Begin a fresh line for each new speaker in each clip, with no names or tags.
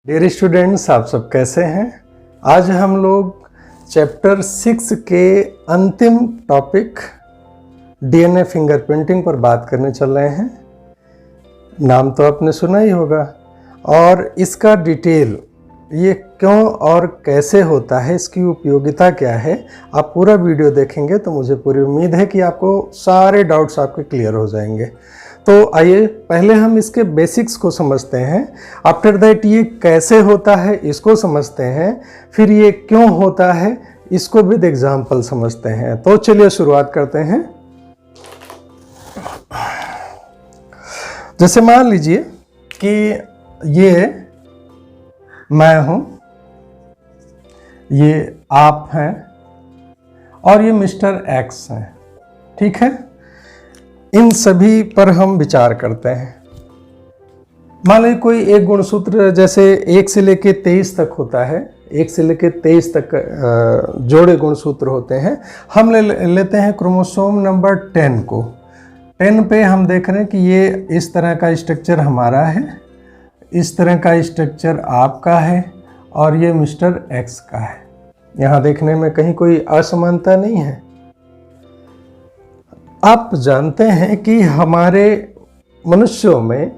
Dear students, आप सब कैसे हैं। आज हम लोग चैप्टर 6 के अंतिम टॉपिक डीएनए फिंगरप्रिंटिंग पर बात करने चल रहे हैं। नाम तो आपने सुना ही होगा और इसका डिटेल ये क्यों और कैसे होता है, इसकी उपयोगिता क्या है, आप पूरा वीडियो देखेंगे तो मुझे पूरी उम्मीद है कि आपको सारे डाउट्स आपके क्लियर हो जाएंगे। तो आइए पहले हम इसके बेसिक्स को समझते हैं। आफ्टर दैट ये कैसे होता है इसको समझते हैं, फिर ये क्यों होता है इसको विद एग्जाम्पल समझते हैं। तो चलिए शुरुआत करते हैं। जैसे मान लीजिए कि ये मैं हूं, ये आप हैं और ये मिस्टर एक्स हैं, ठीक है। इन सभी पर हम विचार करते हैं। मान लीजिए कोई एक गुणसूत्र जैसे 1 से लेके 23 तक होता है, 1 से लेके 23 तक जोड़े गुणसूत्र होते हैं। हम लेते हैं क्रोमोसोम नंबर 10 को। 10 पे हम देख रहे हैं कि ये इस तरह का स्ट्रक्चर हमारा है, इस तरह का स्ट्रक्चर आपका है और ये मिस्टर एक्स का है। यहाँ देखने में कहीं कोई असमानता नहीं है। आप जानते हैं कि हमारे मनुष्यों में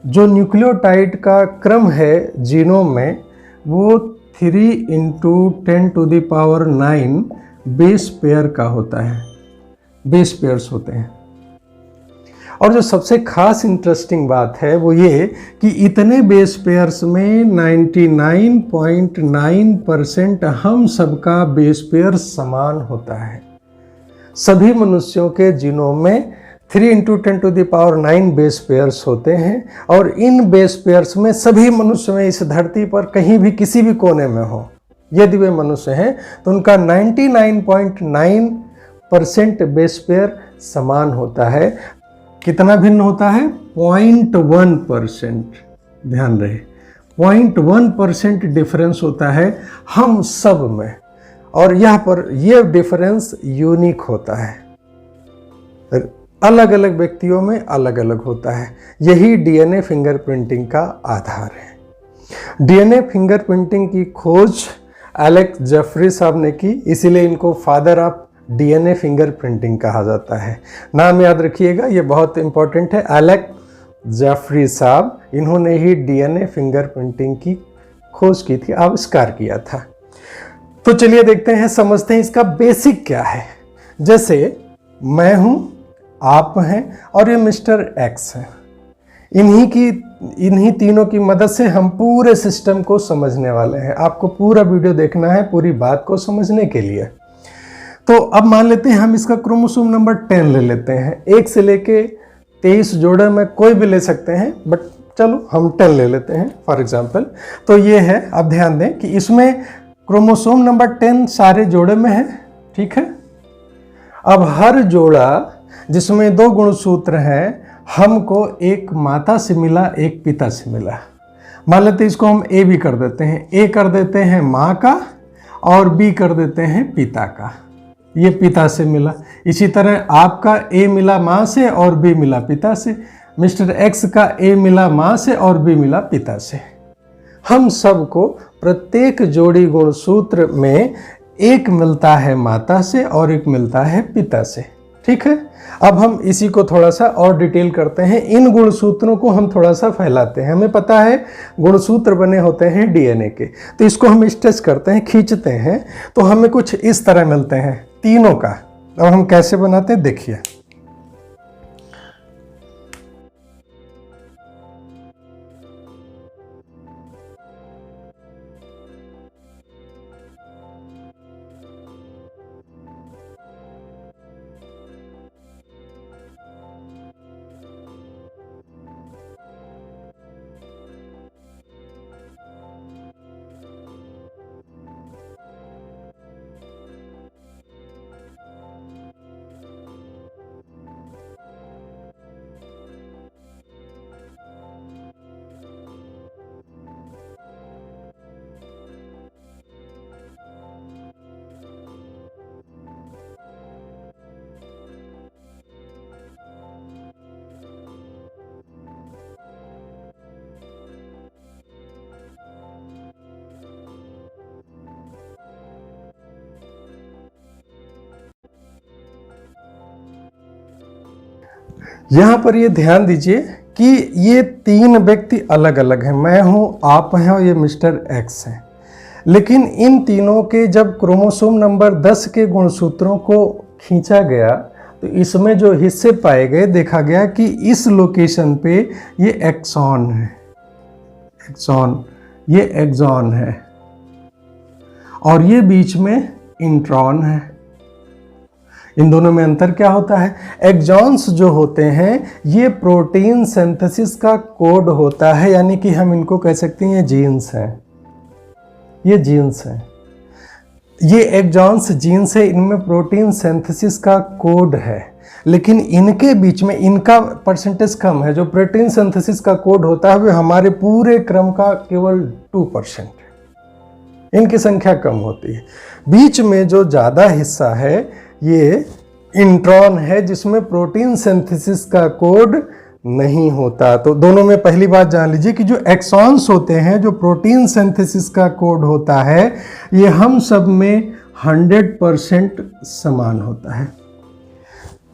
जो न्यूक्लियोटाइड का क्रम है जीनोम में, वो 3 × 10⁹ बेस पेयर का होता है, बेस पेयर्स होते हैं। और जो सबसे खास इंटरेस्टिंग बात है वो ये कि इतने बेस पेयर्स में 99.9% हम सबका बेस पेयर समान होता है। सभी मनुष्यों के जीनोम में 3 × 10⁹ बेस पेयर्स होते हैं और इन बेस पेयर्स में सभी मनुष्य में इस धरती पर कहीं भी किसी भी कोने में हो, यदि वे मनुष्य हैं तो उनका 99.9% बेस पेयर समान होता है। कितना भिन्न होता है? 0.1%। ध्यान रहे, 0.1% डिफरेंस होता है हम सब में, और यहाँ पर यह डिफरेंस यूनिक होता है, अलग अलग व्यक्तियों में अलग अलग होता है। यही डीएनए फिंगरप्रिंटिंग का आधार है। डीएनए फिंगरप्रिंटिंग की खोज एलेक्स जेफरी साहब ने की, इसीलिए इनको फादर ऑफ डीएनए फिंगरप्रिंटिंग कहा जाता है। नाम याद रखिएगा, ये बहुत इंपॉर्टेंट है। एलेक्स जेफरी साहब, इन्होंने ही डीएनए फिंगरप्रिंटिंग की खोज की थी, आविष्कार किया था। तो चलिए देखते हैं, समझते हैं इसका बेसिक क्या है। जैसे मैं हूं, आप हैं और ये मिस्टर एक्स है। इन्हीं तीनों की मदद से हम पूरे सिस्टम को समझने वाले हैं। आपको पूरा वीडियो देखना है पूरी बात को समझने के लिए। तो अब मान लेते हैं हम इसका क्रोमोसोम नंबर 10 ले लेते हैं। 1 से लेके 23 जोड़े में कोई भी ले सकते हैं, बट चलो हम 10 ले लेते हैं फॉर एग्जाम्पल। तो ये है, अब ध्यान दें कि इसमें क्रोमोसोम नंबर 10 सारे जोड़े में है, ठीक है। अब हर जोड़ा जिसमें 2 गुणसूत्र हैं, हमको एक माता से मिला, एक पिता से मिला। मान लेते इसको हम ए भी कर देते हैं। ए कर देते हैं माँ का और बी कर देते हैं पिता का। ये पिता से मिला। इसी तरह आपका ए मिला माँ से और बी मिला पिता से। मिस्टर एक्स का ए मिला माँ से और बी मिला पिता से। हम सबको प्रत्येक जोड़ी गुणसूत्र में एक मिलता है माता से और एक मिलता है पिता से, ठीक है। अब हम इसी को थोड़ा सा और डिटेल करते हैं। इन गुणसूत्रों को हम थोड़ा सा फैलाते हैं। हमें पता है गुणसूत्र बने होते हैं डीएनए के, तो इसको हम स्ट्रेच करते हैं, खींचते हैं, तो हमें कुछ इस तरह मिलते हैं तीनों का। अब हम कैसे बनाते हैं देखिए। यहाँ पर ये ध्यान दीजिए कि ये तीन व्यक्ति अलग अलग हैं, मैं हूँ, आप हैं और ये मिस्टर एक्स हैं। लेकिन इन तीनों के जब क्रोमोसोम नंबर 10 के गुणसूत्रों को खींचा गया तो इसमें जो हिस्से पाए गए, देखा गया कि इस लोकेशन पे ये एक्सॉन है, एक्सॉन, ये एक्सॉन है, और ये बीच में इंट्रॉन है। इन दोनों में अंतर क्या होता है? एक्सॉन्स जो होते हैं ये प्रोटीन सिंथेसिस का कोड होता है, यानी कि हम इनको कह सकते हैं ये जीन्स हैं, ये जीन्स हैं, ये एक्सॉन्स जीन्स है, इनमें प्रोटीन सिंथेसिस का कोड है। लेकिन इनके बीच में इनका परसेंटेज कम है, जो प्रोटीन सिंथेसिस का कोड होता है वो हमारे पूरे क्रम का केवल 2% है, इनकी संख्या कम होती है। बीच में जो ज़्यादा हिस्सा है ये इंट्रॉन है, जिसमें प्रोटीन सिंथेसिस का कोड नहीं होता। तो दोनों में पहली बात जान लीजिए कि जो एक्सॉन्स होते हैं, जो प्रोटीन सिंथेसिस का कोड होता है, ये हम सब में 100% समान होता है।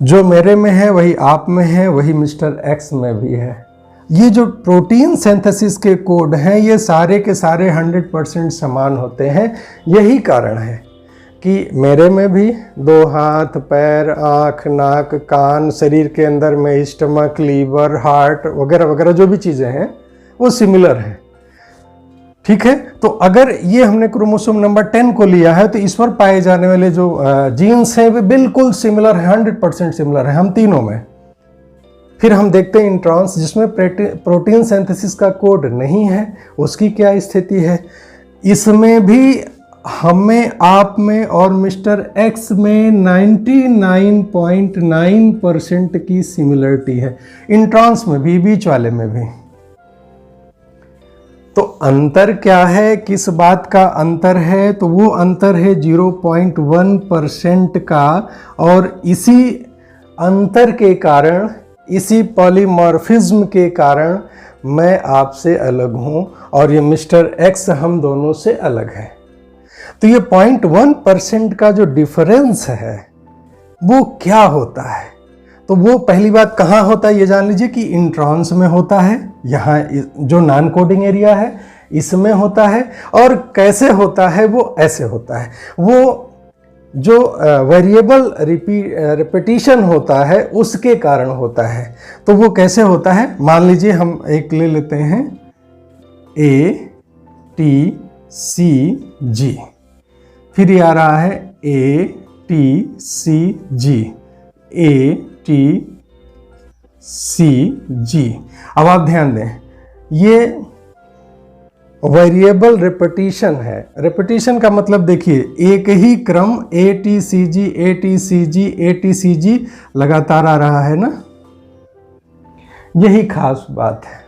जो मेरे में है वही आप में है, वही मिस्टर एक्स में भी है। ये जो प्रोटीन सिंथेसिस के कोड हैं ये सारे के सारे 100% समान होते हैं। यही कारण है कि मेरे में भी 2 हाथ, पैर, आँख, नाक, कान, शरीर के अंदर में स्टमक, लीवर, हार्ट वगैरह वगैरह जो भी चीज़ें हैं वो सिमिलर हैं। ठीक है, तो अगर ये हमने क्रोमोसोम नंबर 10 को लिया है तो इस पर पाए जाने वाले जो जीन्स हैं वे बिल्कुल सिमिलर है, 100% सिमिलर है हम तीनों में। फिर हम देखते हैं इंट्रॉन्स जिसमें प्रोटीन सिंथेसिस का कोड नहीं है, उसकी क्या स्थिति है। इसमें भी हमें, आप में और मिस्टर एक्स में 99.9% की सिमिलरिटी है, इंट्रॉन्स में भी, बीच वाले में भी। तो अंतर क्या है, किस बात का अंतर है? तो वो अंतर है 0.1% का, और इसी अंतर के कारण, इसी पॉलीमॉर्फिज्म के कारण मैं आपसे अलग हूं और ये मिस्टर एक्स हम दोनों से अलग है। तो ये 0.1% का जो डिफरेंस है वो क्या होता है? तो वो पहली बात कहाँ होता है ये जान लीजिए कि इंट्रॉन्स में होता है, यहाँ जो नॉन कोडिंग एरिया है इसमें होता है। और कैसे होता है? वो ऐसे होता है, वो जो वेरिएबल रिपीटिशन होता है उसके कारण होता है। तो वो कैसे होता है? मान लीजिए हम एक ले लेते हैं ATCG, फिर ये आ रहा है ATCG, ATCG। अब आप ध्यान दें, ये वेरिएबल रिपीटिशन है। रिपीटिशन का मतलब देखिए एक ही क्रम ATCG ATCG ATCG लगातार आ रहा है ना, यही खास बात है,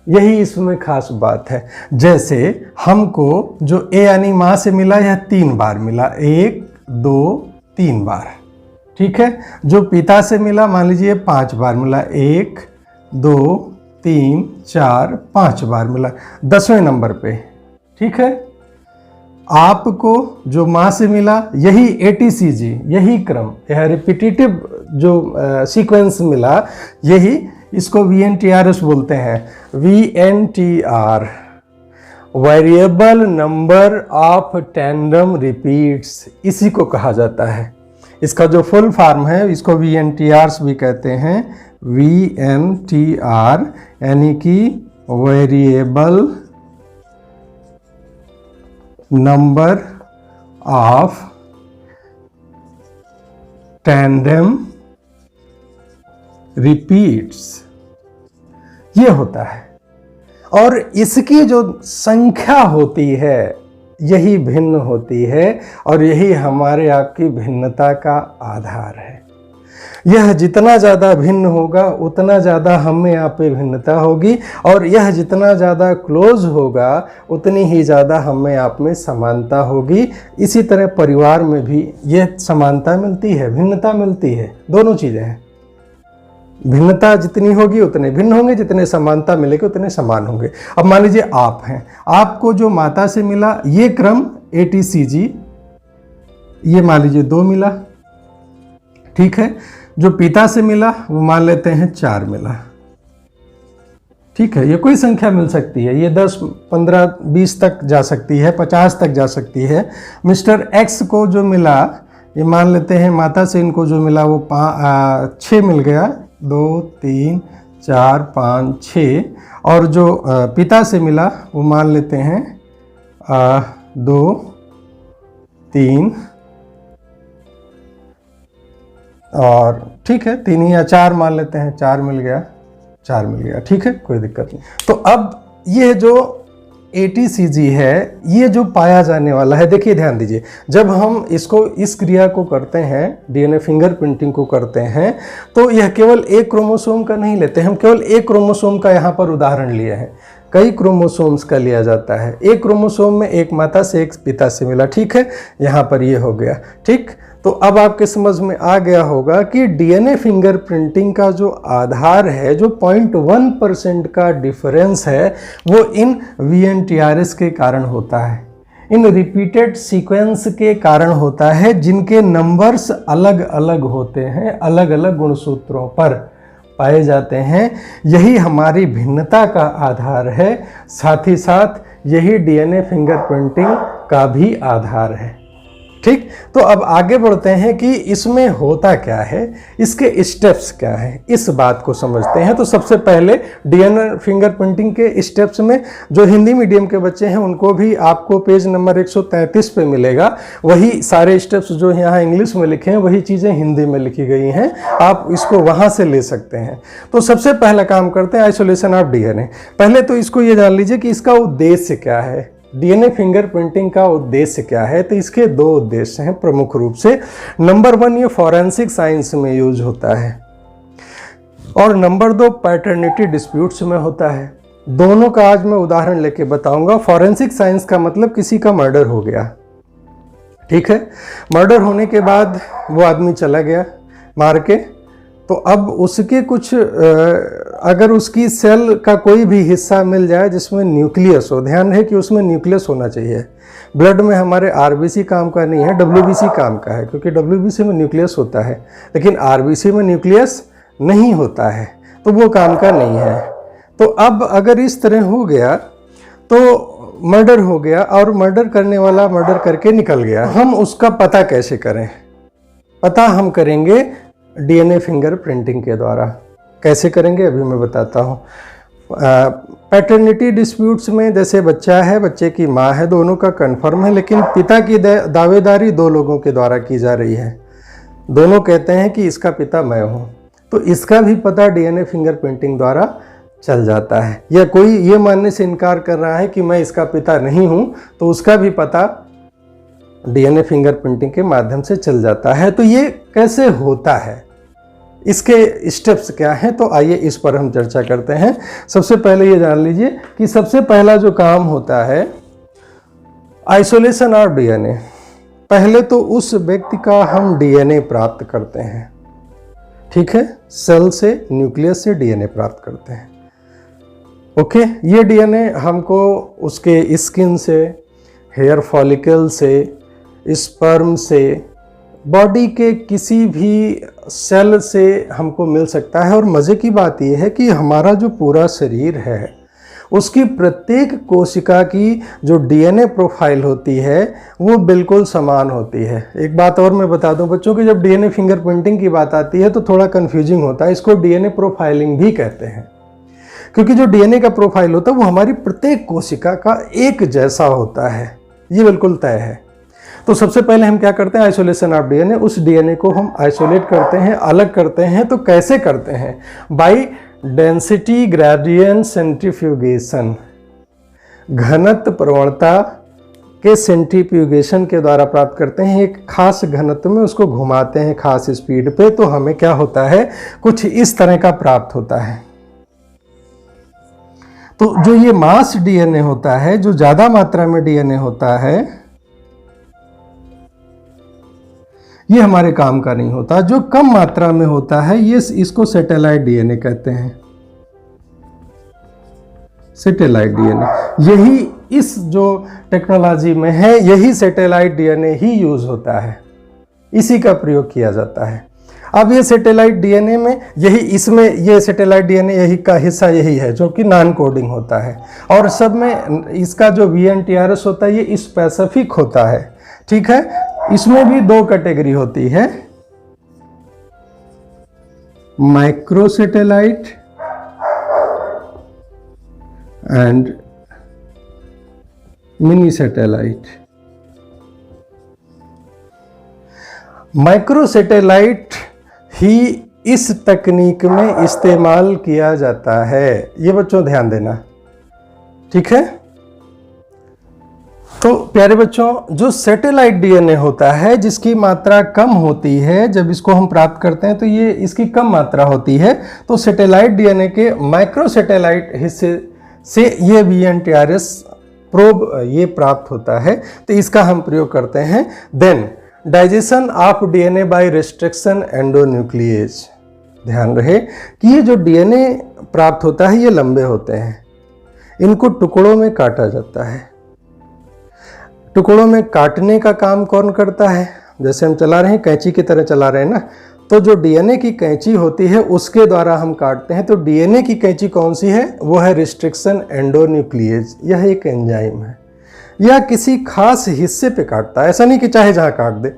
यही इसमें खास बात है। जैसे हमको जो A यानी माँ से मिला यह 3 बार मिला, 1 2 3 बार, ठीक है। जो पिता से मिला मान लीजिए 5 बार मिला, 1 2 3 4 5 बार मिला 10वें नंबर पे, ठीक है। आपको जो माँ से मिला यही ATCG, यही क्रम, यह रिपीटिटिव जो सीक्वेंस मिला, यही इसको VNTRS बोलते हैं। VNTR, variable number of tandem repeats, इसी को कहा जाता है। इसका जो फुल फॉर्म है इसको VNTRs भी कहते हैं। VNTR यानी कि variable number of tandem repeats, ये होता है। और इसकी जो संख्या होती है यही भिन्न होती है, और यही हमारे आपकी भिन्नता का आधार है। यह जितना ज़्यादा भिन्न होगा उतना ज़्यादा हम में आप पे भिन्नता होगी, और यह जितना ज़्यादा क्लोज होगा उतनी ही ज़्यादा हम में आप में समानता होगी। इसी तरह परिवार में भी यह समानता मिलती है, भिन्नता मिलती है, दोनों चीज़ें हैं। भिन्नता जितनी होगी उतने भिन्न होंगे, जितने समानता मिलेगी उतने समान होंगे। अब मान लीजिए आप हैं, आपको जो माता से मिला ये क्रम ATCG, ये मान लीजिए 2 मिला, ठीक है। जो पिता से मिला वो मान लेते हैं 4 मिला। ठीक है, ये कोई संख्या मिल सकती है, ये 10, 15, 20 तक जा सकती है, 50 तक जा सकती है। मिस्टर एक्स को जो मिला, ये मान लेते हैं माता से इनको जो मिला वो 6 मिल गया, 2, 3, 4, 5, 6। और जो पिता से मिला वो मान लेते हैं 2, 3 और ठीक है 3 या 4 मान लेते हैं, 4 मिल गया, 4 मिल गया। ठीक है, कोई दिक्कत नहीं। तो अब ये जो ATCG है, ये जो पाया जाने वाला है, देखिए ध्यान दीजिए, जब हम इसको इस क्रिया को करते हैं, DNA फिंगरप्रिंटिंग को करते हैं, तो यह केवल एक क्रोमोसोम का नहीं लेते हैं, हम केवल एक क्रोमोसोम का यहाँ पर उदाहरण लिए हैं। कई क्रोमोसोम्स का लिया जाता है। एक क्रोमोसोम में एक माता से एक पिता से मिला। ठीक है, यहाँ पर ये हो गया। ठीक, तो अब आपके समझ में आ गया होगा कि DNA फिंगरप्रिंटिंग का जो आधार है, जो 0.1% का डिफरेंस है, वो इन VNTRS के कारण होता है, इन रिपीटेड सीक्वेंस के कारण होता है, जिनके नंबर्स अलग अलग होते हैं, अलग अलग गुणसूत्रों पर पाए जाते हैं। यही हमारी भिन्नता का आधार है, साथ ही साथ यही DNA फिंगरप्रिंटिंग का भी आधार है। ठीक, तो अब आगे बढ़ते हैं कि इसमें होता क्या है, इसके स्टेप्स क्या हैं, इस बात को समझते हैं। तो सबसे पहले DNA फिंगरप्रिंटिंग के स्टेप्स में जो हिंदी मीडियम के बच्चे हैं उनको भी आपको पेज नंबर 133 पे मिलेगा। वही सारे स्टेप्स जो यहाँ इंग्लिश में लिखे हैं, वही चीज़ें हिंदी में लिखी गई हैं, आप इसको वहाँ से ले सकते हैं। तो सबसे पहला काम करते हैं आइसोलेशन ऑफ DNA। पहले तो इसको ये जान लीजिए कि इसका उद्देश्य क्या है, DNA फिंगरप्रिंटिंग का उद्देश्य क्या है। तो इसके 2 उद्देश्य हैं प्रमुख रूप से। नंबर 1, ये फॉरेंसिक साइंस में यूज होता है, और नंबर 2 पैटर्निटी डिस्प्यूट्स में होता है। दोनों का आज मैं उदाहरण लेके बताऊंगा। फॉरेंसिक साइंस का मतलब किसी का मर्डर हो गया, ठीक है, मर्डर होने के बाद वो आदमी चला गया मार के, तो अब उसके कुछ अगर उसकी सेल का कोई भी हिस्सा मिल जाए जिसमें न्यूक्लियस हो, ध्यान रहे कि उसमें न्यूक्लियस होना चाहिए। ब्लड में हमारे RBC काम का नहीं है, WBC काम का है, क्योंकि WBC में न्यूक्लियस होता है, लेकिन RBC में न्यूक्लियस नहीं होता है, तो वो काम का नहीं है। तो अब अगर इस तरह हो गया तो मर्डर हो गया, और मर्डर करने वाला मर्डर करके निकल गया। हम उसका पता कैसे करें? पता हम करेंगे DNA फिंगरप्रिंटिंग के द्वारा। कैसे करेंगे अभी मैं बताता हूँ। पैटर्निटी डिस्प्यूट्स में जैसे बच्चा है, बच्चे की माँ है, दोनों का कंफर्म है, लेकिन पिता की दावेदारी 2 लोगों के द्वारा की जा रही है। दोनों कहते हैं कि इसका पिता मैं हूँ, तो इसका भी पता DNA फिंगरप्रिंटिंग द्वारा चल जाता है। या कोई ये मानने से इनकार कर रहा है कि मैं इसका पिता नहीं हूँ, तो उसका भी पता DNA फिंगरप्रिंटिंग के माध्यम से चल जाता है। तो ये कैसे होता है, इसके स्टेप्स क्या हैं, तो आइए इस पर हम चर्चा करते हैं। सबसे पहले ये जान लीजिए कि सबसे पहला जो काम होता है आइसोलेशन ऑफ DNA। पहले तो उस व्यक्ति का हम DNA प्राप्त करते हैं, ठीक है, सेल से, न्यूक्लियस से DNA प्राप्त करते हैं। ओके, ये DNA हमको उसके स्किन से, हेयर फॉलिकल से, स्पर्म से, बॉडी के किसी भी सेल से हमको मिल सकता है। और मज़े की बात यह है कि हमारा जो पूरा शरीर है, उसकी प्रत्येक कोशिका की जो DNA प्रोफाइल होती है वो बिल्कुल समान होती है। एक बात और मैं बता दूं बच्चों की, जब DNA फिंगरप्रिंटिंग की बात आती है तो थोड़ा कन्फ्यूजिंग होता है। इसको DNA प्रोफाइलिंग भी कहते हैं, क्योंकि जो DNA का प्रोफाइल होता है वो हमारी प्रत्येक कोशिका का एक जैसा होता है, ये बिल्कुल तय है। तो सबसे पहले हम क्या करते हैं, आइसोलेशन ऑफ DNA। उस DNA को हम आइसोलेट करते हैं, अलग करते हैं। तो कैसे करते हैं? बाई डेंसिटी ग्रेडियंट सेंट्रीफ्यूगेशन, घनत्व प्रवणता के सेंट्रीफ्यूगेशन के द्वारा प्राप्त करते हैं। एक खास घनत्व में उसको घुमाते हैं खास स्पीड पे, तो हमें क्या होता है, कुछ इस तरह का प्राप्त होता है। तो जो ये मास DNA होता है, जो ज्यादा मात्रा में DNA होता है, ये हमारे काम का नहीं होता। जो कम मात्रा में होता है, ये इसको सैटेलाइट DNA कहते हैं। सैटेलाइट DNA, यही इस जो टेक्नोलॉजी में है, यही सैटेलाइट DNA ही यूज होता है, इसी का प्रयोग किया जाता है। अब ये सैटेलाइट डीएनए में यही, इसमें ये सैटेलाइट डीएनए यही का हिस्सा यही है जो कि नॉन कोडिंग होता है, और सब में इसका जो VNTRS होता है ये स्पेसिफिक होता है। ठीक है, इसमें भी दो कैटेगरी होती है, micro satellite and mini satellite. Micro satellite ही इस तकनीक में इस्तेमाल किया जाता है, ये बच्चों ध्यान देना। ठीक है, तो प्यारे बच्चों, जो सैटेलाइट डीएनए होता है जिसकी मात्रा कम होती है, जब इसको हम प्राप्त करते हैं तो ये इसकी कम मात्रा होती है, तो सैटेलाइट डीएनए के माइक्रो सैटेलाइट हिस्से से ये VNTRS प्रोब ये प्राप्त होता है, तो इसका हम प्रयोग करते हैं। Then digestion of DNA by restriction endonuclease. ध्यान रहे कि ये जो डीएनए प्राप्त होता है ये लंबे होते हैं, इनको टुकड़ों में काटा जाता है। टुकड़ों में काटने का काम कौन करता है? जैसे हम चला रहे हैं, कैंची की तरह चला रहे हैं ना, तो जो डीएनए की कैंची होती है उसके द्वारा हम काटते हैं। तो डीएनए की कैंची कौन सी है? वो है रिस्ट्रिक्शन एंडोन्यूक्लिएज। यह एक एंजाइम है, यह किसी खास हिस्से पे काटता है, ऐसा नहीं कि चाहे जहां काट दे।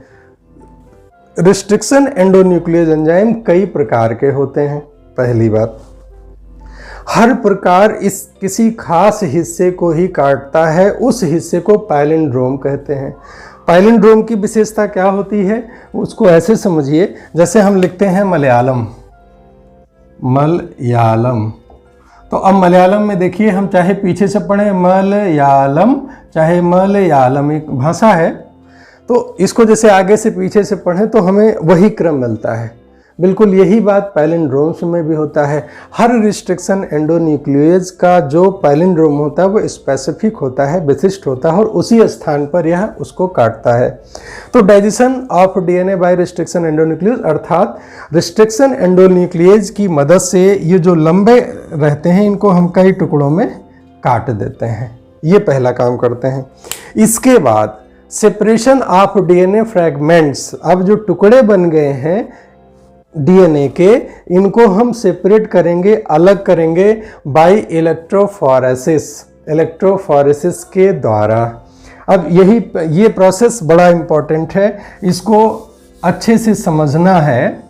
रिस्ट्रिक्शन एंडोन्यूक्लिएज एंजाइम कई प्रकार के होते हैं। पहली बात, हर प्रकार इस किसी खास हिस्से को ही काटता है, उस हिस्से को पैलिंड्रोम कहते हैं। पैलिंड्रोम की विशेषता क्या होती है? उसको ऐसे समझिए, जैसे हम लिखते हैं मलयालम, मलयालम, तो अब मलयालम में देखिए, हम चाहे पीछे से पढ़ें मलयालम, चाहे मलयालम एक भाषा है, तो इसको जैसे आगे से पीछे से पढ़ें तो हमें वही क्रम मिलता है। बिल्कुल यही बात पैलिंड्रोम्स में भी होता है। हर रिस्ट्रिक्शन एंडोन्यूक्लिएज का जो पैलिंड्रोम होता है वो स्पेसिफिक होता है, विशिष्ट होता है, और उसी स्थान पर यह उसको काटता है। तो digestion of DNA by restriction endonuclease, अर्थात रिस्ट्रिक्शन एंडोन्यूक्लिएज की मदद से ये जो लंबे रहते हैं इनको हम कई टुकड़ों में काट देते हैं। ये पहला काम करते हैं। इसके बाद सेपरेशन ऑफ डीएनए फ्रैगमेंट्स। अब जो टुकड़े बन गए हैं डीएनए के, इनको हम सेपरेट करेंगे, अलग करेंगे बाय इलेक्ट्रोफोरेसिस, इलेक्ट्रोफोरेसिस के द्वारा। अब ये प्रोसेस बड़ा इंपॉर्टेंट है, इसको अच्छे से समझना है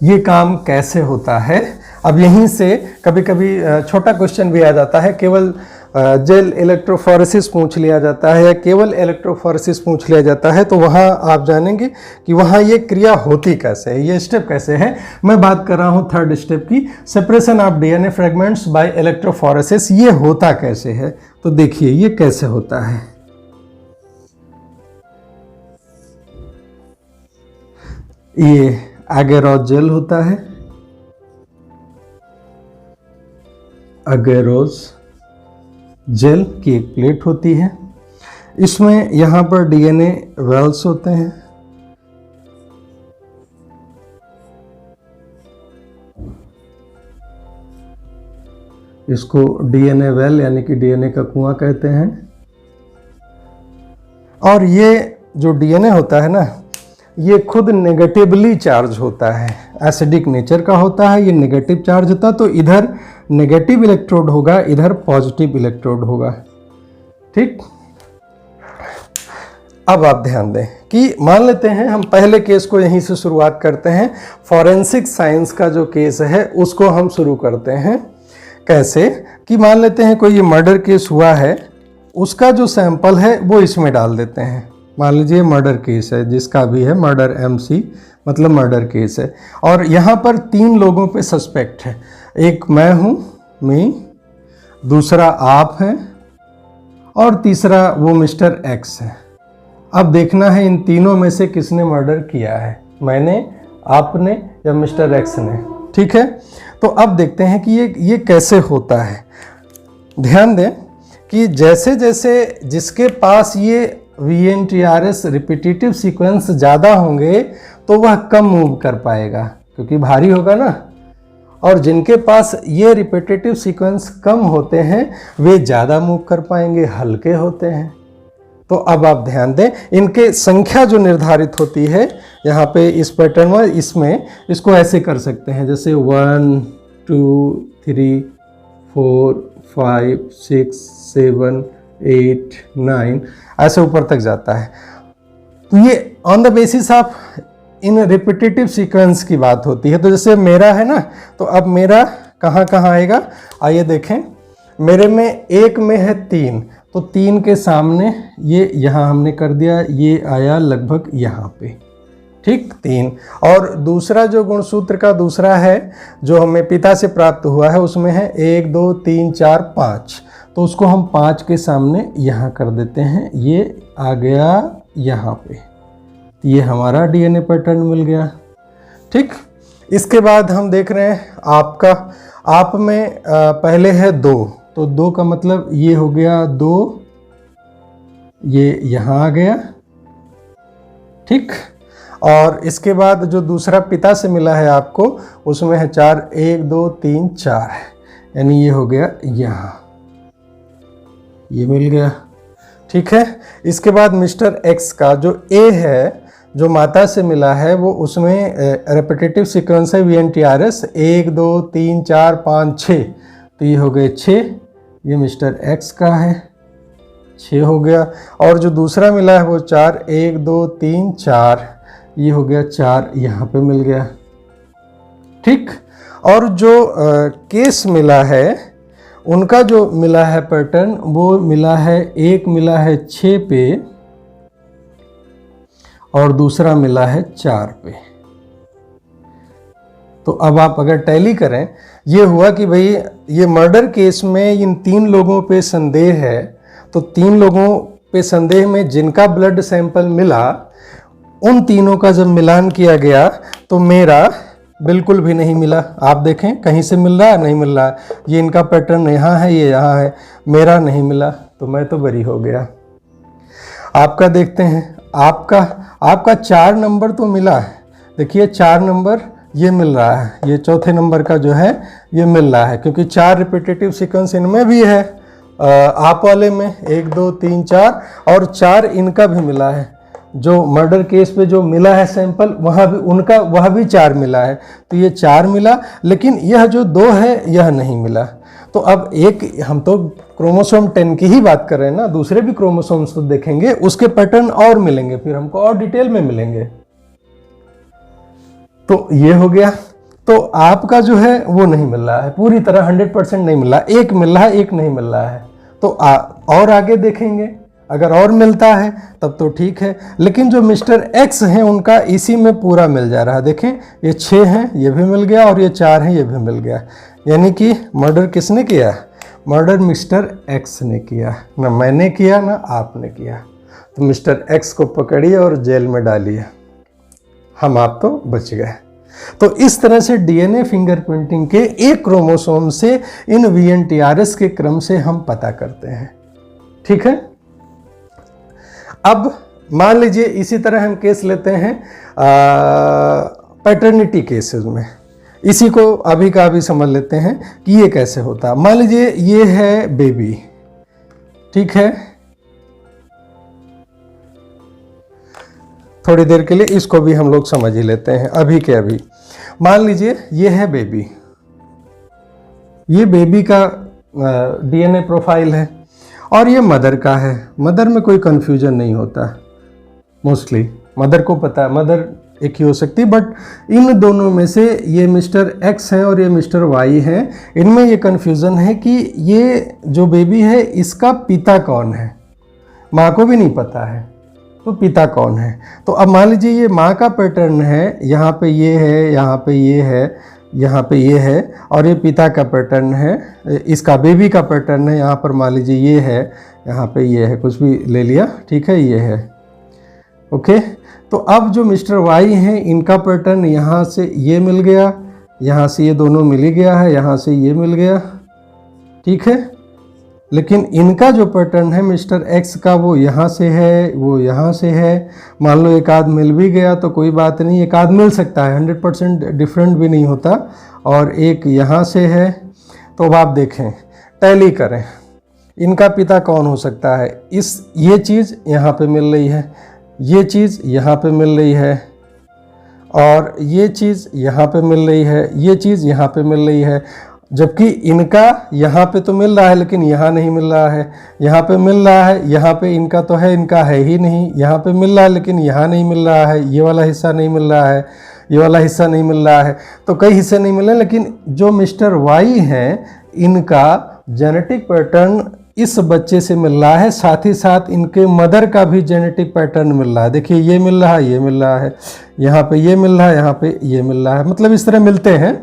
ये काम कैसे होता है। अब यहीं से कभी कभी छोटा क्वेश्चन भी आ जाता है, केवल जेल इलेक्ट्रोफोरेसिस पूछ लिया जाता है या केवल इलेक्ट्रोफोरेसिस पूछ लिया जाता है, तो वहाँ आप जानेंगे कि वहाँ ये क्रिया होती कैसे है, ये स्टेप कैसे है। मैं बात कर रहा हूँ थर्ड स्टेप की, separation of DNA fragments by electrophoresis. ये होता कैसे है? तो देखिए ये कैसे होता है। ये एगेरोस जेल होता है, एगेरोस जेल की एक प्लेट होती है, इसमें यहाँ पर डीएनए वेल्स होते हैं। इसको डीएनए वेल यानी कि डीएनए का कुआं कहते हैं। और ये जो डीएनए होता है ना, ये खुद नेगेटिवली चार्ज होता है, एसिडिक नेचर का होता है, ये नेगेटिव चार्ज होता है, तो इधर नेगेटिव इलेक्ट्रोड होगा, इधर पॉजिटिव इलेक्ट्रोड होगा। ठीक, अब आप ध्यान दें कि मान लेते हैं हम पहले केस को यहीं से शुरुआत करते हैं। फॉरेंसिक साइंस का जो केस है उसको हम शुरू करते हैं। कैसे कि मान लेते हैं कोई ये मर्डर केस हुआ है, उसका जो सैंपल है वो इसमें डाल देते हैं। मान लीजिए मर्डर केस है, जिसका भी है मर्डर MC, मतलब मर्डर केस है, और यहाँ पर 3 लोगों पे सस्पेक्ट है। एक मैं हूँ, मी, दूसरा आप हैं, और तीसरा वो मिस्टर X है। अब देखना है इन तीनों में से किसने मर्डर किया है, मैंने, आपने या मिस्टर X ने। ठीक है, तो अब देखते हैं कि ये कैसे होता है। ध्यान दें कि जैसे जैसे जिसके पास ये VNTRS रिपीटेटिव सीक्वेंस ज़्यादा होंगे तो वह कम मूव कर पाएगा, क्योंकि भारी होगा ना, और जिनके पास ये रिपीटेटिव सीक्वेंस कम होते हैं वे ज़्यादा मूव कर पाएंगे, हल्के होते हैं। तो अब आप ध्यान दें, इनके संख्या जो निर्धारित होती है यहाँ पे इस पैटर्न में, इसमें इसको ऐसे कर सकते हैं जैसे 1 2 3 4 5 6 7 8 9 ऐसे ऊपर तक जाता है। तो ये on the basis of in repetitive sequence की बात होती है। तो जैसे मेरा है ना, तो अब मेरा कहाँ कहाँ आएगा, आइए देखें। मेरे में एक में है 3, तो 3 के सामने ये यहाँ हमने कर दिया, ये आया लगभग यहाँ पे, ठीक 3। और दूसरा जो गुणसूत्र का दूसरा है जो हमें पिता से प्राप्त हुआ है, उसमें है 1 2 3 4 5, तो उसको हम 5 के सामने यहाँ कर देते हैं, ये आ गया यहाँ पे, ये हमारा डीएनए पैटर्न मिल गया, ठीक। इसके बाद हम देख रहे हैं आपका, आप में पहले है 2, तो 2 का मतलब ये हो गया 2, ये यहाँ आ गया, ठीक। और इसके बाद जो दूसरा पिता से मिला है आपको, उसमें है 4, 1 2 3 4, यानी ये हो गया यहाँ, ये मिल गया, ठीक है। इसके बाद मिस्टर एक्स का जो ए है, जो माता से मिला है, वो उसमें रेपिटेटिव सीक्वेंस है VNTRS 1 2 3 4 5 6, तो ये हो गए 6, ये मिस्टर एक्स का है, 6 हो गया। और जो दूसरा मिला है वो 4, 1 2 3 4, ये हो गया 4, यहाँ पे मिल गया, ठीक। और जो केस मिला है, उनका जो मिला है पैटर्न, वो मिला है, एक मिला है 6 पे और दूसरा मिला है 4 पे। तो अब आप अगर टैली करें, ये हुआ कि भाई ये मर्डर केस में इन 3 लोगों पे संदेह है, तो 3 लोगों पे संदेह में जिनका ब्लड सैंपल मिला, उन तीनों का जब मिलान किया गया तो मेरा बिल्कुल भी नहीं मिला। आप देखें कहीं से मिल रहा है, नहीं मिल रहा है, ये इनका पैटर्न यहाँ है, ये यहाँ है, मेरा नहीं मिला, तो मैं तो बरी हो गया। आपका देखते हैं, आपका 4 नंबर तो मिला है, देखिए 4 नंबर ये मिल रहा है, ये चौथे नंबर का जो है ये मिल रहा है, क्योंकि 4 रिपीटेटिव सीक्वेंस इनमें भी है, आप वाले में 1 2 3 4, और 4 इनका भी मिला है। जो मर्डर केस पे जो मिला है सैंपल, वहाँ भी उनका, वह भी 4 मिला है, तो ये 4 मिला, लेकिन यह जो 2 है यह नहीं मिला। तो अब एक, हम तो क्रोमोसोम 10 की ही बात कर रहे हैं ना, दूसरे भी क्रोमोसोम्स तो देखेंगे, उसके पैटर्न और मिलेंगे, फिर हमको और डिटेल में मिलेंगे। तो ये हो गया। तो आपका जो है वो नहीं मिल रहा है, पूरी तरह 100% नहीं मिल रहा, एक मिल रहा है, एक नहीं मिल रहा है। तो और आगे देखेंगे, अगर और मिलता है तब तो ठीक है, लेकिन जो मिस्टर एक्स हैं उनका इसी में पूरा मिल जा रहा है। देखें ये 6 हैं, ये भी मिल गया, और ये 4 हैं, ये भी मिल गया। यानी कि मर्डर किसने किया? मर्डर मिस्टर एक्स ने किया, ना मैंने किया ना आपने किया। तो मिस्टर एक्स को पकड़िए और जेल में डालिए, हम आप तो बच गए। तो इस तरह से डीएनए फिंगरप्रिंटिंग के एक क्रोमोसोम से इन VNTRS के क्रम से हम पता करते हैं, ठीक है। अब मान लीजिए इसी तरह हम केस लेते हैं पैटर्निटी केसेस में, इसी को अभी का अभी समझ लेते हैं कि ये कैसे होता है। मान लीजिए ये है बेबी, ठीक है, थोड़ी देर के लिए इसको भी हम लोग समझ ही लेते हैं अभी के अभी। मान लीजिए ये है बेबी, ये बेबी का डीएनए प्रोफाइल है, और ये मदर का है। मदर में कोई कंफ्यूजन नहीं होता, मोस्टली मदर को पता है, मदर एक ही हो सकती है, बट इन दोनों में से ये मिस्टर एक्स है और ये मिस्टर वाई है, इनमें ये कंफ्यूजन है कि ये जो बेबी है इसका पिता कौन है। माँ को भी नहीं पता है, तो पिता कौन है। तो अब मान लीजिए ये माँ का पैटर्न है, यहाँ पे ये है, यहाँ पे ये है, यहाँ पे ये है, और ये पिता का पैटर्न है, इसका बेबी का पैटर्न है, यहाँ पर मान लीजिए ये है, यहाँ पे ये है, कुछ भी ले लिया, ठीक है, ये है, ओके। तो अब जो मिस्टर वाई हैं इनका पैटर्न यहाँ से ये मिल गया, यहाँ से ये दोनों मिल ही गया है, यहाँ से ये मिल गया, ठीक है। लेकिन इनका जो पैटर्न है मिस्टर एक्स का, वो यहाँ से है, वो यहाँ से है। मान लो एक आध मिल भी गया तो कोई बात नहीं, एक आध मिल सकता है, 100% डिफरेंट भी नहीं होता, और एक यहाँ से है। तो अब आप देखें, टैली करें, इनका पिता कौन हो सकता है? ये चीज़ यहाँ पे मिल रही है, ये चीज़ यहाँ पे मिल रही है, और ये चीज़ यहाँ पे मिल रही है, ये चीज़ यहाँ पे मिल रही है, जबकि इनका यहाँ पे तो मिल रहा है लेकिन यहाँ नहीं मिल रहा है, यहाँ पे मिल रहा है, यहाँ पे इनका तो है, इनका है ही नहीं, यहाँ पे मिल रहा है लेकिन यहाँ नहीं मिल रहा है, ये वाला हिस्सा नहीं मिल रहा है, ये वाला हिस्सा नहीं मिल रहा है, तो कई हिस्से नहीं मिल रहे, लेकिन जो मिस्टर वाई हैं इनका जेनेटिक पैटर्न इस बच्चे से मिल रहा है, साथ ही साथ इनके मदर का भी जेनेटिक पैटर्न मिल रहा है। देखिए ये मिल रहा है, ये मिल रहा है, यहाँ पे ये मिल रहा है, यहाँ पे ये मिल रहा है, मतलब इस तरह मिलते हैं।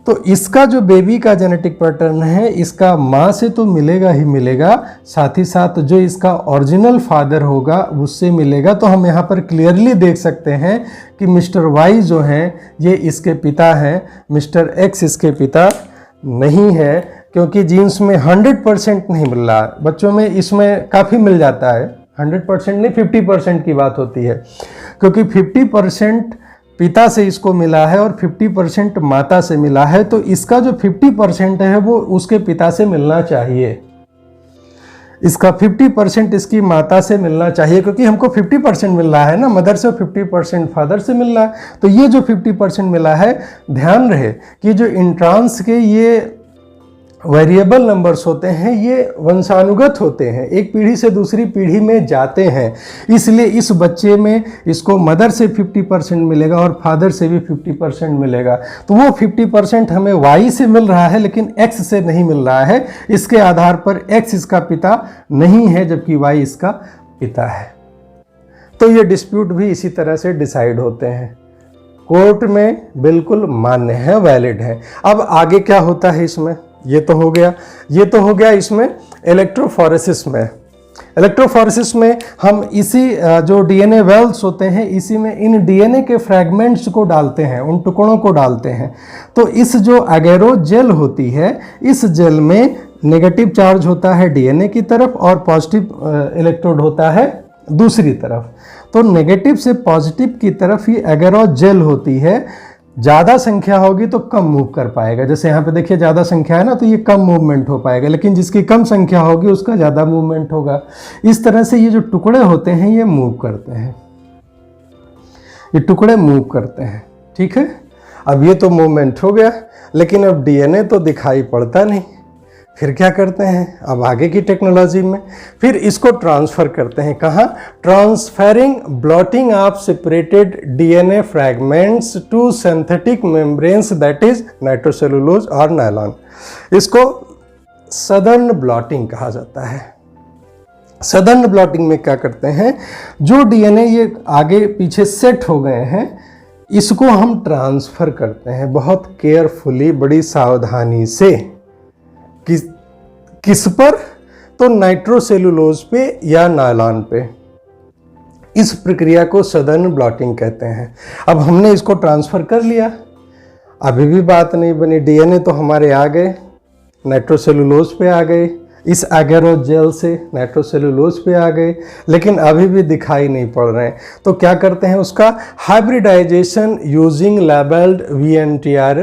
तो इसका जो बेबी का जेनेटिक पैटर्न है इसका माँ से तो मिलेगा ही मिलेगा, साथ ही साथ जो इसका ओरिजिनल फादर होगा उससे मिलेगा। तो हम यहाँ पर क्लियरली देख सकते हैं कि मिस्टर वाई जो हैं ये इसके पिता हैं, मिस्टर एक्स इसके पिता नहीं है, क्योंकि जीन्स में 100% नहीं मिल रहा है। बच्चों में इसमें काफ़ी मिल जाता है, 100% नहीं 50% की बात होती है, क्योंकि 50% पिता से इसको मिला है और 50% माता से मिला है, तो इसका जो 50% है वो उसके पिता से मिलना चाहिए, इसका 50% इसकी माता से मिलना चाहिए, क्योंकि हमको 50% मिल रहा है ना मदर से, 50% फादर से मिल रहा है। तो ये जो 50% मिला है, ध्यान रहे कि जो इंट्रांस के ये वेरिएबल नंबर्स होते हैं ये वंशानुगत होते हैं, एक पीढ़ी से दूसरी पीढ़ी में जाते हैं, इसलिए इस बच्चे में इसको मदर से 50% मिलेगा और फादर से भी 50% मिलेगा। तो वो 50% हमें वाई से मिल रहा है लेकिन एक्स से नहीं मिल रहा है, इसके आधार पर एक्स इसका पिता नहीं है जबकि वाई इसका पिता है। तो ये डिस्प्यूट भी इसी तरह से डिसाइड होते हैं, कोर्ट में बिल्कुल मान्य है, वैलिड है। अब आगे क्या होता है इसमें, ये तो हो गया, ये तो हो गया इसमें इलेक्ट्रोफोरेसिस में। इलेक्ट्रोफोरेसिस में हम इसी जो डीएनए वेल्स होते हैं इसी में इन डीएनए के फ्रैगमेंट्स को डालते हैं, उन टुकड़ों को डालते हैं। तो इस जो एगेरो जेल होती है, इस जेल में नेगेटिव चार्ज होता है डीएनए की तरफ और पॉजिटिव इलेक्ट्रोड होता है दूसरी तरफ। तो नेगेटिव से पॉजिटिव की ही एगेरो जेल होती है। ज़्यादा संख्या होगी तो कम मूव कर पाएगा, जैसे यहाँ पे देखिए ज़्यादा संख्या है ना तो ये कम मूवमेंट हो पाएगा, लेकिन जिसकी कम संख्या होगी उसका ज़्यादा मूवमेंट होगा। इस तरह से ये जो टुकड़े होते हैं ये मूव करते हैं, ये टुकड़े मूव करते हैं, ठीक है। अब ये तो मूवमेंट हो गया, लेकिन अब डीएनए तो दिखाई पड़ता नहीं, फिर क्या करते हैं, अब आगे की टेक्नोलॉजी में फिर इसको ट्रांसफ़र करते हैं, कहाँ, transferring blotting of separated DNA fragments to synthetic membranes that is nitrocellulose और नायलॉन। इसको सदर्न ब्लॉटिंग कहा जाता है। सदर्न ब्लॉटिंग में क्या करते हैं, जो डीएनए ये आगे पीछे सेट हो गए हैं इसको हम ट्रांसफ़र करते हैं बहुत केयरफुली, बड़ी सावधानी से। किस पर, तो नाइट्रोसेलुलोज पे या नायलॉन पे। इस प्रक्रिया को सदर्न ब्लॉटिंग कहते हैं। अब हमने इसको ट्रांसफ़र कर लिया, अभी भी बात नहीं बनी, डीएनए तो हमारे आ गए, नाइट्रोसेलुलोज पे आ गए, इस एगेरो जेल से नाइट्रोसेलुलोज पे आ गए, लेकिन अभी भी दिखाई नहीं पड़ रहे हैं। तो क्या करते हैं, उसका hybridization using labelled VNTR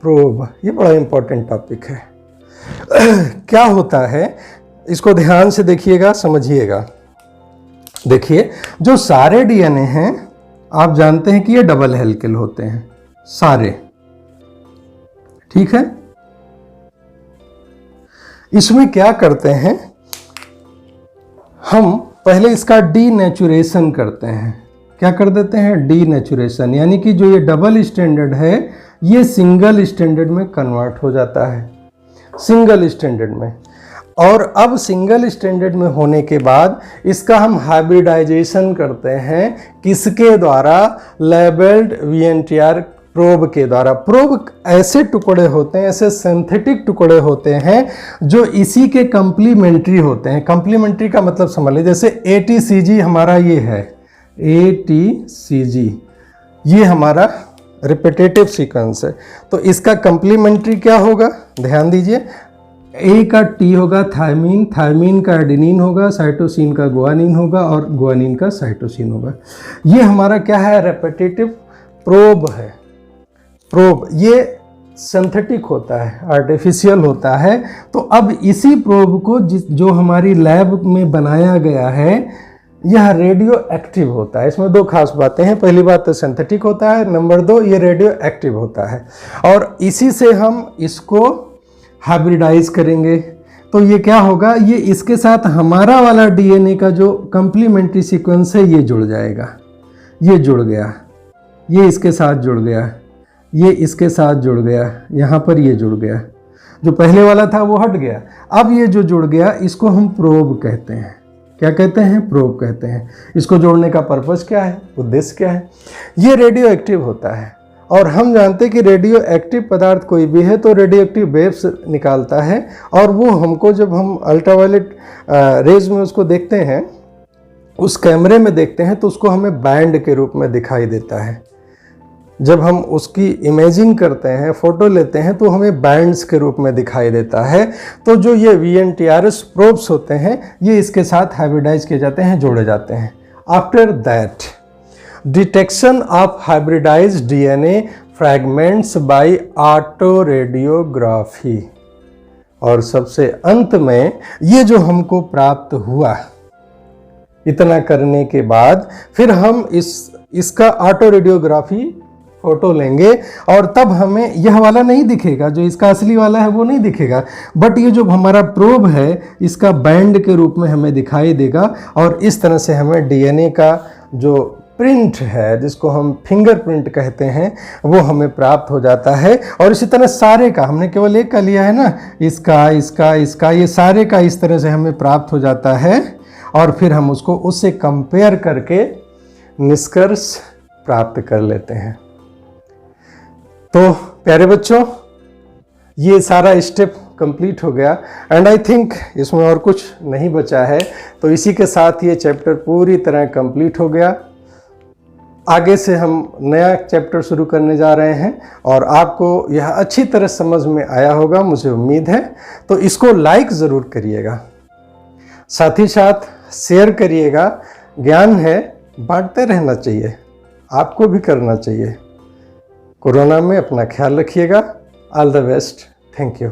probe. ये बड़ा इंपॉर्टेंट टॉपिक है। क्या होता है इसको ध्यान से देखिएगा, समझिएगा। देखिए जो सारे डीएनए हैं आप जानते हैं कि ये डबल हेलिकल होते हैं सारे, ठीक है। इसमें क्या करते हैं, हम पहले इसका डीनेचुरेशन करते हैं। क्या कर देते हैं, डीनेचुरेशन, यानी कि जो ये डबल स्टैंडर्ड है ये सिंगल स्टैंडर्ड में कन्वर्ट हो जाता है, सिंगल स्टैंडर्ड में। और अब सिंगल स्टैंडर्ड में होने के बाद इसका हम हाइब्रिडाइजेशन करते हैं, किसके द्वारा, लेबल्ड VNTR प्रोब के द्वारा। प्रोब ऐसे टुकड़े होते हैं, ऐसे सिंथेटिक टुकड़े होते हैं जो इसी के कंप्लीमेंट्री होते हैं। कंप्लीमेंट्री का मतलब समझ लीजिए, जैसे ATCG हमारा ये है, ATCG ये हमारा रिपीटेटिव सीक्वेंस है, तो इसका कंप्लीमेंट्री क्या होगा, ध्यान दीजिए। ए का T होगा थायमीन, थायमीन का एडेनिन होगा, साइटोसिन का गुआनिन होगा और गुआनिन का साइटोसिन होगा। ये हमारा क्या है, रिपीटेटिव प्रोब है। प्रोब ये सिंथेटिक होता है, आर्टिफिशियल होता है। तो अब इसी प्रोब को जो हमारी लैब में बनाया गया है, यह रेडियो एक्टिव होता है। इसमें दो खास बातें हैं, पहली बात तो सिंथेटिक होता है, नंबर 2 ये रेडियो एक्टिव होता है। और इसी से हम इसको हाइब्रिडाइज करेंगे। तो ये क्या होगा, ये इसके साथ हमारा वाला डीएनए का जो कंप्लीमेंट्री सीक्वेंस है ये जुड़ जाएगा। ये जुड़ गया, ये इसके साथ जुड़ गया, ये इसके साथ जुड़ गया, यहाँ पर ये जुड़ गया। जो पहले वाला था वो हट गया। अब ये जो जुड़ गया इसको हम प्रोब कहते हैं। क्या कहते हैं? प्रोब कहते हैं। इसको जोड़ने का पर्पस क्या है, उद्देश्य क्या है? ये रेडियो एक्टिव होता है और हम जानते हैं कि रेडियो एक्टिव पदार्थ कोई भी है तो रेडियो एक्टिव वेव्स निकालता है, और वो हमको जब हम अल्ट्रावायलेट रेज में उसको देखते हैं, उस कैमरे में देखते हैं, तो उसको हमें बैंड के रूप में दिखाई देता है। जब हम उसकी इमेजिंग करते हैं, फोटो लेते हैं, तो हमें बैंड्स के रूप में दिखाई देता है। तो जो ये VNTRS प्रोब्स होते हैं ये इसके साथ हाइब्रिडाइज किए जाते हैं, जोड़े जाते हैं। After that detection of hybridized DNA fragments by autoradiography. और सबसे अंत में ये जो हमको प्राप्त हुआ, इतना करने के बाद फिर हम इसका ऑटो रेडियोग्राफी फोटो लेंगे, और तब हमें यह वाला नहीं दिखेगा, जो इसका असली वाला है वो नहीं दिखेगा, बट ये जो हमारा प्रोब है इसका बैंड के रूप में हमें दिखाई देगा। और इस तरह से हमें डीएनए का जो प्रिंट है, जिसको हम फिंगरप्रिंट कहते हैं, वो हमें प्राप्त हो जाता है। और इसी तरह सारे का, हमने केवल एक का लिया है ना, इसका इसका इसका, ये सारे का इस तरह से हमें प्राप्त हो जाता है। और फिर हम उसको उससे कंपेयर करके निष्कर्ष प्राप्त कर लेते हैं। तो प्यारे बच्चों, ये सारा स्टेप कंप्लीट हो गया, एंड आई थिंक इसमें और कुछ नहीं बचा है। तो इसी के साथ ये चैप्टर पूरी तरह कंप्लीट हो गया। आगे से हम नया चैप्टर शुरू करने जा रहे हैं, और आपको यह अच्छी तरह समझ में आया होगा, मुझे उम्मीद है। तो इसको लाइक ज़रूर करिएगा, साथ ही साथ शेयर करिएगा। ज्ञान है, बांटते रहना चाहिए, आपको भी करना चाहिए। कोरोना में अपना ख्याल रखिएगा। All the best. Thank you.